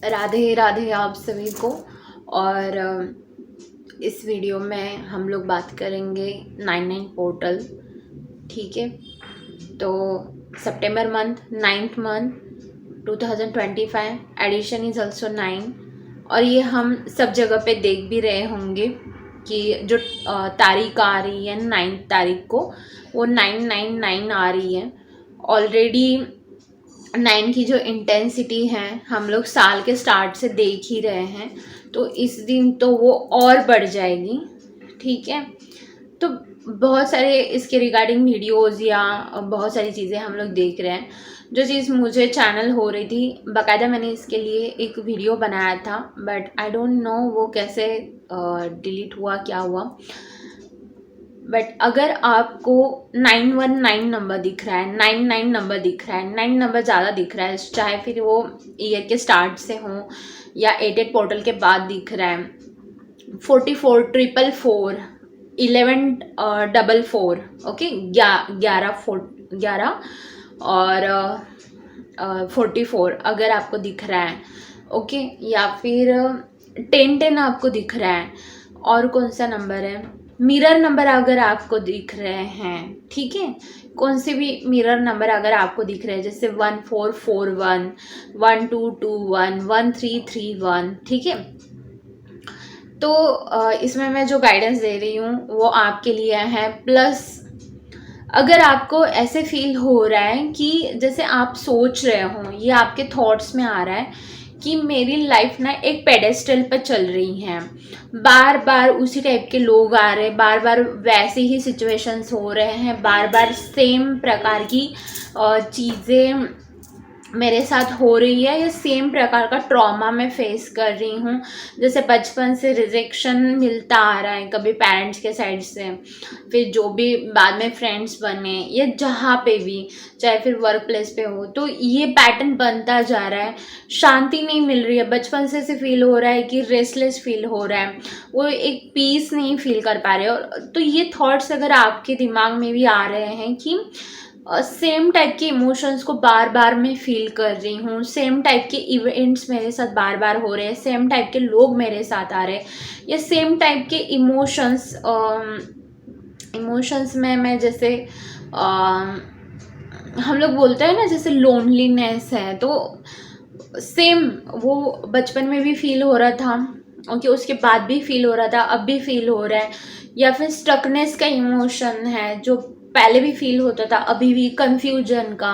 राधे राधे आप सभी को। और इस वीडियो में हम लोग बात करेंगे 99 पोर्टल। ठीक है, तो सितंबर month 9th month 2025 edition is also 9। और ये हम सब जगह पे देख भी रहे होंगे कि जो तारीख आ रही है 9 तारीख को, वो 999 आ रही है। ऑलरेडी 9 की जो इंटेंसिटी है हम लोग साल के स्टार्ट से देख ही रहे हैं, तो इस दिन तो वो और बढ़ जाएगी। ठीक है, तो बहुत सारे इसके रिगार्डिंग वीडियोस या बहुत सारी चीज़ें हम लोग देख रहे हैं। जो चीज़ मुझे चैनल हो रही थी, बाकायदा मैंने इसके लिए एक वीडियो बनाया था, बट आई डोंट नो वो कैसे डिलीट हुआ, क्या हुआ। बट अगर आपको 919 नंबर दिख रहा है, 99 नंबर दिख रहा है, 9 नंबर ज़्यादा दिख रहा है, चाहे फिर वो ईयर के स्टार्ट से हो या 88 पोर्टल के बाद दिख रहा है, 44 444 11 ओके, 11 और 44 अगर आपको दिख रहा है, ओके, या फिर 10 आपको दिख रहा है। और कौन सा नंबर है, मिरर नंबर अगर आपको दिख रहे हैं, ठीक है, कौन से भी मिरर नंबर अगर आपको दिख रहे हैं, जैसे 1441 1221 1331, ठीक है, तो इसमें मैं जो गाइडेंस दे रही हूँ वो आपके लिए है। प्लस अगर आपको ऐसे फील हो रहा है कि जैसे आप सोच रहे हो, ये आपके थॉट्स में आ रहा है कि मेरी लाइफ ना एक पेडेस्टल पर चल रही है, बार बार उसी टाइप के लोग आ रहे हैं, बार बार वैसे ही सिचुएशंस हो रहे हैं, बार बार सेम प्रकार की चीज़ें मेरे साथ हो रही है, या सेम प्रकार का ट्रॉमा मैं फेस कर रही हूँ। जैसे बचपन से रिजेक्शन मिलता आ रहा है, कभी पेरेंट्स के साइड से, फिर जो भी बाद में फ्रेंड्स बने, या जहाँ पे भी, चाहे फिर वर्क प्लेस पे हो, तो ये पैटर्न बनता जा रहा है। शांति नहीं मिल रही है, बचपन से फील हो रहा है कि रेस्टलेस फील हो रहा है, वो एक पीस नहीं फील कर पा रहे हो। तो ये थॉट्स अगर आपके दिमाग में भी आ रहे हैं कि सेम टाइप के इमोशंस को बार बार मैं फील कर रही हूँ, सेम टाइप के इवेंट्स मेरे साथ बार बार हो रहे हैं, सेम टाइप के लोग मेरे साथ आ रहे हैं, या सेम टाइप के इमोशंस में मैं जैसे हम लोग बोलते हैं ना, जैसे लोनलीनेस है, तो सेम वो बचपन में भी फील हो रहा था, ओके, उसके बाद भी फील हो रहा था, अब भी फील हो रहा है। या फिर स्टकनेस का इमोशन है जो पहले भी फील होता था, अभी भी कंफ्यूजन का,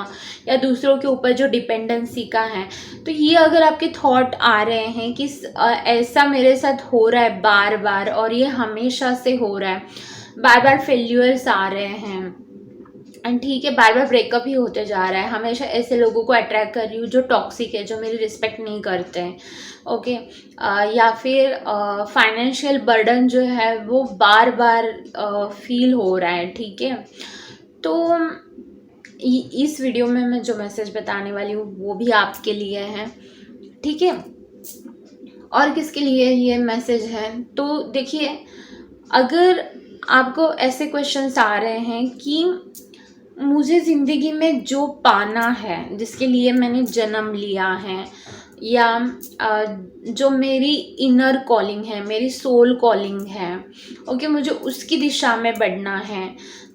या दूसरों के ऊपर जो डिपेंडेंसी का है। तो ये अगर आपके थॉट आ रहे हैं कि ऐसा मेरे साथ हो रहा है बार बार, और ये हमेशा से हो रहा है, बार बार फेल्यूर्स आ रहे हैं, एंड ठीक है, बार बार ब्रेकअप ही होते जा रहा है, हमेशा ऐसे लोगों को अट्रैक्ट कर रही हूँ जो टॉक्सिक है, जो मेरी रिस्पेक्ट नहीं करते हैं, ओके, या फिर फाइनेंशियल बर्डन जो है वो बार बार फील हो रहा है, ठीक है। तो इस वीडियो में मैं जो मैसेज बताने वाली हूँ वो भी आपके लिए है, ठीक है। और किसके लिए ये मैसेज है, तो देखिए, अगर आपको ऐसे क्वेश्चंस आ रहे हैं कि मुझे ज़िंदगी में जो पाना है, जिसके लिए मैंने जन्म लिया है, या जो मेरी इनर कॉलिंग है, मेरी सोल कॉलिंग है, ओके, मुझे उसकी दिशा में बढ़ना है,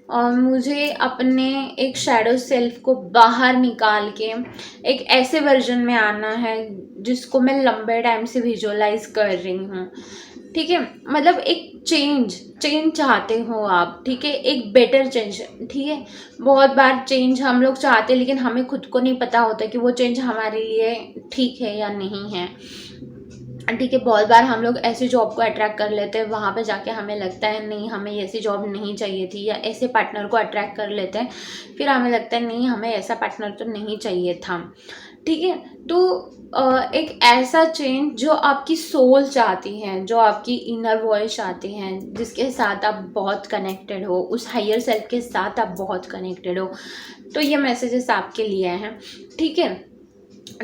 और मुझे अपने एक शैडो सेल्फ को बाहर निकाल के एक ऐसे वर्जन में आना है जिसको मैं लंबे टाइम से विजुअलाइज कर रही हूँ, ठीक है। मतलब एक चेंज चाहते हो आप, ठीक है, एक बेटर चेंज, ठीक है। बहुत बार चेंज हम लोग चाहते हैं, लेकिन हमें खुद को नहीं पता होता कि वो चेंज हमारे लिए ठीक है या नहीं है, ठीक है। बहुत बार हम लोग ऐसी जॉब को अट्रैक्ट कर लेते हैं, वहाँ पे जाके हमें लगता है नहीं, हमें ऐसी जॉब नहीं चाहिए थी, या ऐसे पार्टनर को अट्रैक्ट कर लेते हैं, फिर हमें लगता है नहीं, हमें ऐसा पार्टनर तो नहीं चाहिए था, ठीक है। तो एक ऐसा चेंज जो आपकी सोल चाहती है, जो आपकी इनर वॉइस चाहती हैं, जिसके साथ आप बहुत कनेक्टेड हो, उस हायर सेल्फ के साथ आप बहुत कनेक्टेड हो, तो ये मैसेजेस आपके लिए हैं, ठीक है।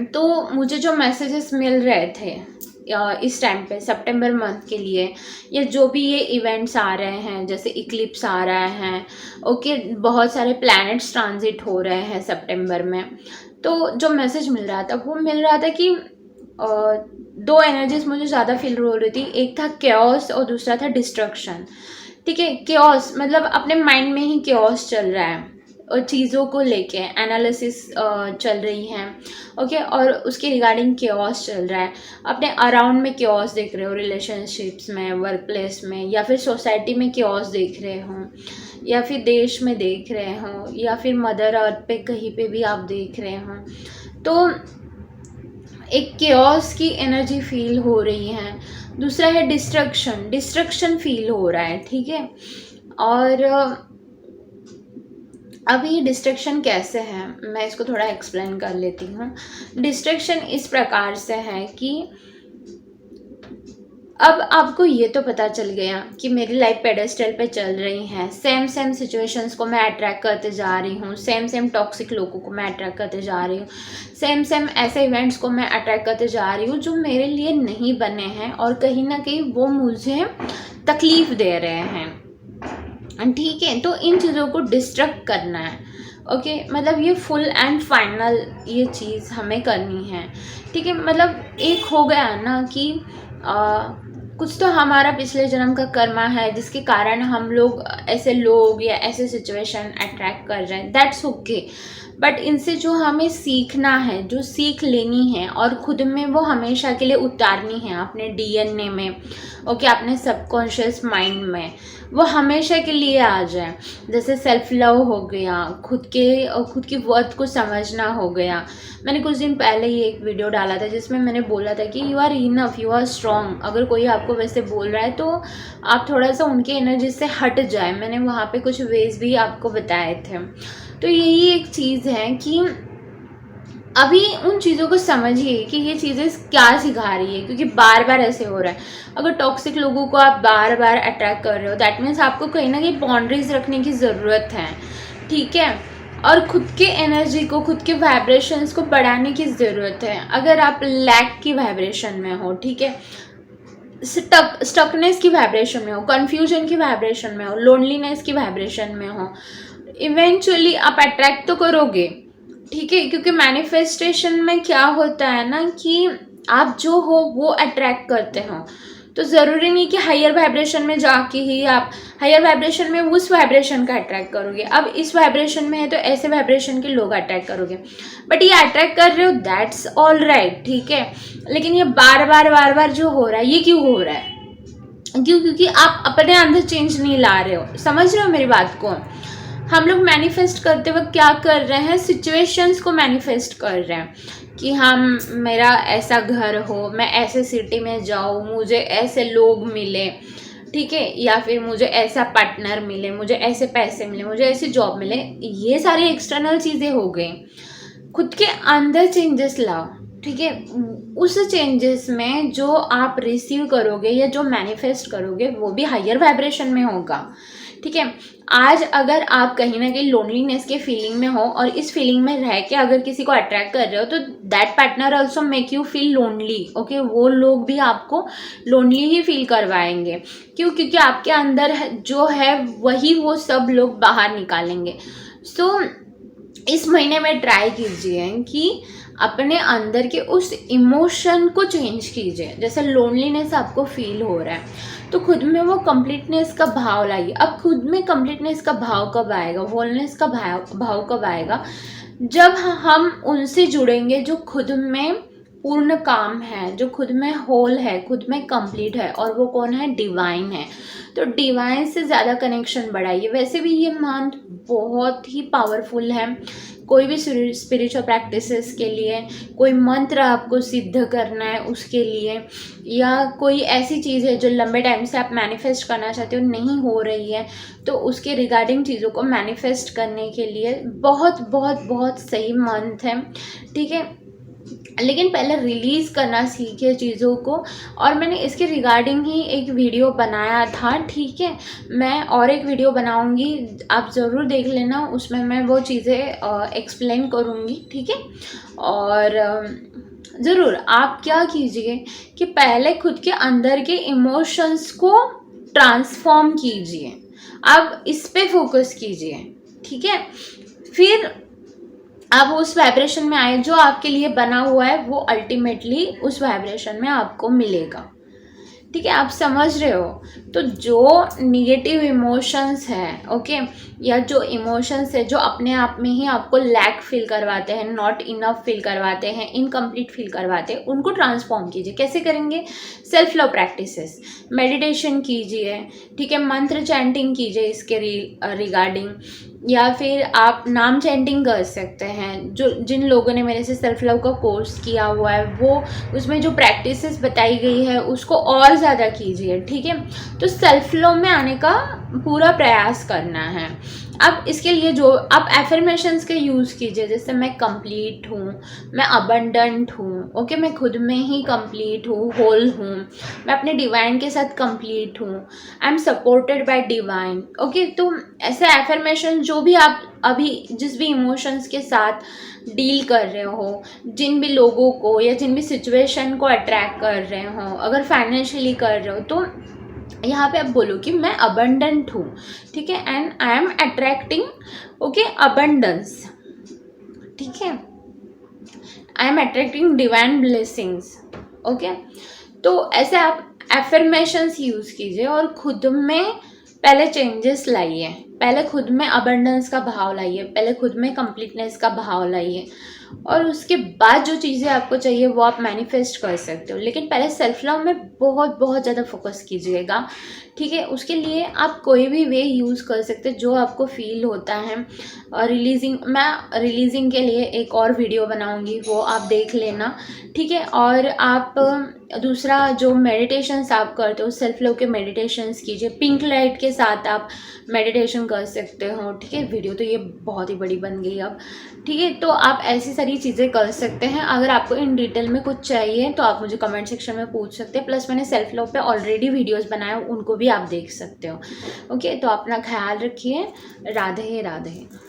तो मुझे जो मैसेजेस मिल रहे थे इस टाइम पे सितंबर मंथ के लिए, या जो भी ये इवेंट्स आ रहे हैं, जैसे इक्लिप्स आ रहा है, ओके, बहुत सारे प्लैनेट्स ट्रांजिट हो रहे हैं सितंबर में, तो जो मैसेज मिल रहा था वो मिल रहा था कि दो एनर्जीज मुझे ज़्यादा फील हो रही थी, एक था केओस और दूसरा था डिस्ट्रक्शन। ठीक है, केओस मतलब अपने माइंड में ही केओस चल रहा है और चीज़ों को लेके एनालिसिस चल रही हैं। ओके, और उसके रिगार्डिंग केओस चल रहा है, अपने अराउंड में केओस देख रहे हो, रिलेशनशिप्स में, वर्क प्लेस में, या फिर सोसाइटी में केओस देख रहे हो, या फिर देश में देख रहे हो, या फिर मदर अर्थ पे कहीं पे भी आप देख रहे हो। तो एक केओस की एनर्जी फील हो रही है। दूसरा है डिस्ट्रक्शन, डिस्ट्रक्शन फील हो रहा है। ठीक है, और अब ये डिस्ट्रक्शन कैसे है, मैं इसको थोड़ा एक्सप्लेन कर लेती हूँ। डिस्ट्रक्शन इस प्रकार से है कि अब आपको ये तो पता चल गया कि मेरी लाइफ पेडेस्टल पे चल रही है, सेम सेम सिचुएशंस को मैं अट्रैक्ट करते जा रही हूँ, सेम सेम टॉक्सिक लोगों को मैं अट्रैक्ट करते जा रही हूँ, सेम सेम ऐसे इवेंट्स को मैं अट्रैक्ट करते जा रही हूँ जो मेरे लिए नहीं बने हैं और कहीं ना कहीं वो मुझे तकलीफ दे रहे हैं। ठीक है, तो इन चीज़ों को डिस्ट्रक्ट करना है। ओके, मतलब ये फुल एंड फाइनल ये चीज़ हमें करनी है। ठीक है, मतलब एक हो गया ना कि कुछ तो हमारा पिछले जन्म का कर्मा है जिसके कारण हम लोग ऐसे लोग या ऐसे सिचुएशन अट्रैक्ट कर रहे हैं, दैट्स ओके। बट इनसे जो हमें सीखना है, जो सीख लेनी है और खुद में वो हमेशा के लिए उतारनी है अपने डीएनए में, ओके, अपने सबकॉन्शियस माइंड में, वो हमेशा के लिए आ जाए। जैसे सेल्फ लव हो गया, खुद की वर्थ को समझना हो गया। मैंने कुछ दिन पहले ही एक वीडियो डाला था जिसमें मैंने बोला था कि you are enough, you are strong. अगर कोई आपको वैसे बोल रहा है तो आप थोड़ा सा उनके एनर्जी से हट जाए। मैंने वहाँ पे कुछ वेज भी आपको बताए थे। तो यही एक चीज़ है कि अभी उन चीज़ों को समझिए कि ये चीज़ें क्या सिखा रही है, क्योंकि बार बार ऐसे हो रहा है। अगर टॉक्सिक लोगों को आप बार बार अट्रैक्ट कर रहे हो, दैट मीन्स आपको कहीं ना कहीं बाउंड्रीज रखने की ज़रूरत है। ठीक है, और खुद के एनर्जी को, खुद के वाइब्रेशंस को बढ़ाने की ज़रूरत है। अगर आप लैक की वाइब्रेशन में हो, ठीक है, स्टकनेस की वाइब्रेशन में हो, कन्फ्यूजन की वाइब्रेशन में हो, लोनलीनेस की वाइब्रेशन में हो, इवेंचुअली आप अट्रैक्ट तो करोगे। ठीक है, क्योंकि मैनिफेस्टेशन में क्या होता है ना कि आप जो हो वो अट्रैक्ट करते हो। तो ज़रूरी नहीं कि हायर वाइब्रेशन में जाके ही आप हायर वाइब्रेशन में उस वाइब्रेशन का अट्रैक्ट करोगे। अब इस वाइब्रेशन में है तो ऐसे वाइब्रेशन के लोग अट्रैक्ट करोगे, बट ये अट्रैक्ट कर रहे हो, दैट्स ऑल राइट। ठीक है, लेकिन ये बार बार जो हो रहा है, ये क्यों हो रहा है? क्योंकि आप अपने अंदर चेंज नहीं ला रहे हो। समझ रहे हो मेरी बात को? हम लोग मैनिफेस्ट करते वक्त क्या कर रहे हैं, सिचुएशंस को मैनिफेस्ट कर रहे हैं कि हम, मेरा ऐसा घर हो, मैं ऐसे सिटी में जाऊँ, मुझे ऐसे लोग मिले, ठीक है, या फिर मुझे ऐसा पार्टनर मिले, मुझे ऐसे पैसे मिले, मुझे ऐसी जॉब मिले। ये सारी एक्सटर्नल चीज़ें हो गई। खुद के अंदर चेंजेस लाओ। ठीक है, उस चेंजेस में जो आप रिसीव करोगे या जो मैनिफेस्ट करोगे वो भी हायर वाइब्रेशन में होगा। ठीक है, आज अगर आप कहीं ना कहीं लोनलीनेस के फीलिंग में हो और इस फीलिंग में रह के अगर किसी को अट्रैक्ट कर रहे हो तो that partner also make you feel lonely. Okay, वो लोग भी आपको लोनली ही फील करवाएंगे। क्यों? क्योंकि आपके अंदर जो है वही वो सब लोग बाहर निकालेंगे। सो इस महीने में ट्राई कीजिए कि अपने अंदर के उस इमोशन को चेंज कीजिए। जैसे लोनलीनेस आपको फील हो रहा है तो खुद में वो कंप्लीटनेस का भाव लाइए। अब खुद में कंप्लीटनेस का भाव कब आएगा, होलनेस का भाव कब आएगा? जब हम उनसे जुड़ेंगे जो खुद में पूर्ण काम है, जो खुद में होल है, खुद में कंप्लीट है, और वो कौन है? डिवाइन है। तो डिवाइन से ज़्यादा कनेक्शन बढ़ाइए। वैसे भी ये मंथ बहुत ही पावरफुल है कोई भी स्पिरिचुअल प्रैक्टिसेस के लिए, कोई मंत्र आपको सिद्ध करना है उसके लिए, या कोई ऐसी चीज़ है जो लंबे टाइम से आप मैनिफेस्ट करना चाहते हो, नहीं हो रही है, तो उसके रिगार्डिंग चीज़ों को मैनिफेस्ट करने के लिए बहुत बहुत बहुत सही मंथ है। ठीक है, लेकिन पहले रिलीज़ करना सीखे चीज़ों को। और मैंने इसके रिगार्डिंग ही एक वीडियो बनाया था। ठीक है, मैं और एक वीडियो बनाऊंगी, आप ज़रूर देख लेना, उसमें मैं वो चीज़ें एक्सप्लेन करूंगी। ठीक है, और ज़रूर आप क्या कीजिए कि पहले खुद के अंदर के इमोशंस को ट्रांसफॉर्म कीजिए, आप इस पे फोकस कीजिए। ठीक है, फिर आप उस वाइब्रेशन में आए, जो आपके लिए बना हुआ है वो अल्टीमेटली उस वाइब्रेशन में आपको मिलेगा। ठीक है, आप समझ रहे हो। तो जो निगेटिव इमोशंस हैं, ओके, या जो इमोशंस है जो अपने आप में ही आपको लैक फील करवाते हैं, नॉट इनफ फील करवाते हैं, इनकम्प्लीट फील करवाते हैं, उनको ट्रांसफॉर्म कीजिए। कैसे करेंगे? सेल्फ लव प्रैक्टिसेस, मेडिटेशन कीजिए, ठीक है, मंत्र चैंटिंग कीजिए इसके रिगार्डिंग, या फिर आप नाम चैंटिंग कर सकते हैं। जो जिन लोगों ने मेरे से सेल्फ लव का कोर्स किया हुआ है वो उसमें जो प्रैक्टिसेस बताई गई है उसको और ज़्यादा कीजिए। ठीक है, तो सेल्फ लव में आने का पूरा प्रयास करना है। अब इसके लिए जो आप एफर्मेशंस के यूज़ कीजिए, जैसे मैं कंप्लीट हूँ, मैं अबंडेंट हूँ, ओके, मैं खुद में ही कंप्लीट हूँ, होल हूँ, मैं अपने डिवाइन के साथ कंप्लीट हूँ, I am supported by divine. Okay, तो ऐसे एफर्मेशन जो भी आप अभी जिस भी इमोशंस के साथ डील कर रहे हो, जिन भी लोगों को या जिन भी सिचुएशन को अट्रैक्ट कर रहे हो, अगर फाइनेंशियली कर रहे हो तो यहाँ पे आप बोलो कि मैं अबंडेंट हूँ, ठीक है, and I am attracting okay abundance. ठीक है, I am attracting divine blessings. Okay, तो ऐसे आप एफर्मेशंस यूज़ कीजिए और खुद में पहले चेंजेस लाइए, पहले खुद में अबंडेंस का भाव लाइए, पहले खुद में कंप्लीटनेस का भाव लाइए, और उसके बाद जो चीज़ें आपको चाहिए वो आप मैनिफेस्ट कर सकते हो। लेकिन पहले सेल्फ लव में बहुत बहुत ज़्यादा फोकस कीजिएगा। ठीक है, उसके लिए आप कोई भी वे यूज़ कर सकते हो जो आपको फील होता है। और मैं रिलीजिंग के लिए एक और वीडियो बनाऊंगी, वो आप देख लेना। ठीक है, और आप दूसरा जो मेडिटेशंस आप करते हो, सेल्फ लव के मेडिटेशंस कीजिए, पिंक लाइट के साथ आप मेडिटेशन कर सकते हो। ठीक है, वीडियो तो ये बहुत ही बड़ी बन गई अब। ठीक है, तो आप ऐसी सारी चीज़ें कर सकते हैं। अगर आपको इन डिटेल में कुछ चाहिए तो आप मुझे कमेंट सेक्शन में पूछ सकते हैं। प्लस मैंने सेल्फ लव पे ऑलरेडी वीडियोस बनाए, उनको भी आप देख सकते हो। ओके, तो अपना ख्याल रखिए। राधे राधे।